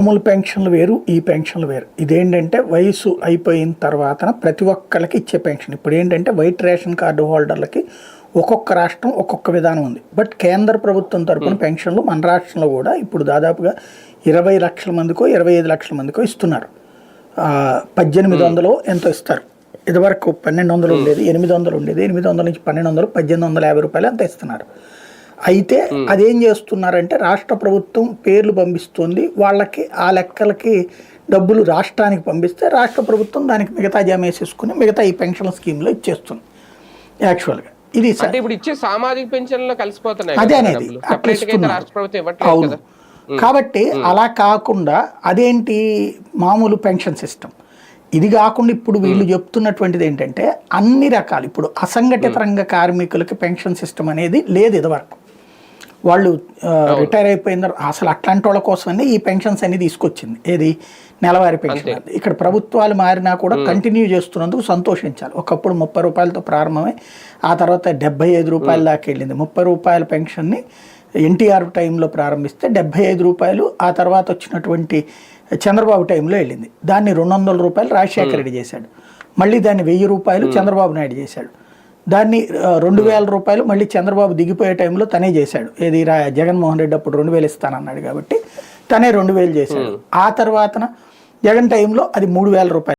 మామూలు పెన్షన్లు వేరు, ఈ పెన్షన్లు వేరు. ఇదేంటంటే వయసు అయిపోయిన తర్వాత ప్రతి ఒక్కళ్ళకి ఇచ్చే పెన్షన్. ఇప్పుడు ఏంటంటే వైట్ రేషన్ కార్డు హోల్డర్లకి ఒక్కొక్క రాష్ట్రం ఒక్కొక్క విధానం ఉంది. బట్ కేంద్ర ప్రభుత్వం తరపున పెన్షన్లు మన రాష్ట్రంలో కూడా ఇప్పుడు దాదాపుగా 20 లక్షల మందికో 25 లక్షల మందికో ఇస్తున్నారు. 1800 ఎంతో ఇస్తారు. ఇదివరకు 1200 ఉండేది, 800 ఉండేది, 800 నుంచి 1200, 1850 రూపాయలు అంత ఇస్తున్నారు. అయితే అదేం చేస్తున్నారంటే రాష్ట్ర ప్రభుత్వం పేర్లు పంపిస్తుంది, వాళ్ళకి ఆ లెక్కలకి డబ్బులు రాష్ట్రానికి పంపిస్తే రాష్ట్ర ప్రభుత్వం దానికి మిగతా జమ వేసేసుకుని మిగతా ఈ పెన్షన్ స్కీమ్లో ఇచ్చేస్తుంది. యాక్చువల్గా ఇది ఇప్పుడు ఇచ్చే సామాజిక పెన్షన్లో కలిసిపోతున్నాయి. అదే అనేది అట్లా అవును. కాబట్టి అలా కాకుండా అదేంటి మామూలు పెన్షన్ సిస్టమ్. ఇది కాకుండా ఇప్పుడు వీళ్ళు చెప్తున్నటువంటిది ఏంటంటే అన్ని రకాలు ఇప్పుడు అసంఘటిత రంగ కార్మికులకి పెన్షన్ సిస్టమ్ అనేది లేదు. ఇదివరకు వాళ్ళు రిటైర్ అయిపోయిన అసలు అట్లాంటి వాళ్ళ కోసమని ఈ పెన్షన్స్ అన్ని తీసుకొచ్చింది. ఏది నెలవారీ పెన్షన్. ఇక్కడ ప్రభుత్వాలు మారినా కూడా కంటిన్యూ చేస్తున్నందుకు సంతోషించాలి. ఒకప్పుడు 30 రూపాయలతో ప్రారంభమై ఆ తర్వాత 75 రూపాయల దాకా వెళ్ళింది. 30 రూపాయల పెన్షన్ని ఎన్టీఆర్ టైంలో ప్రారంభిస్తే 75 రూపాయలు, ఆ తర్వాత వచ్చినటువంటి చంద్రబాబు టైంలో వెళ్ళింది. దాన్ని 200 రూపాయలు రాజశేఖర రెడ్డి చేశాడు. మళ్ళీ దాన్ని 1000 రూపాయలు చంద్రబాబు నాయుడు చేశాడు. దాన్ని 2000 రూపాయలు మళ్ళీ చంద్రబాబు దిగిపోయే టైంలో తనే చేశాడు. ఏది జగన్మోహన్ రెడ్డి అప్పుడు 2000 ఇస్తానన్నాడు కాబట్టి తనే 2000 చేశాడు. ఆ తర్వాతన జగన్ టైంలో అది 3000 రూపాయలు.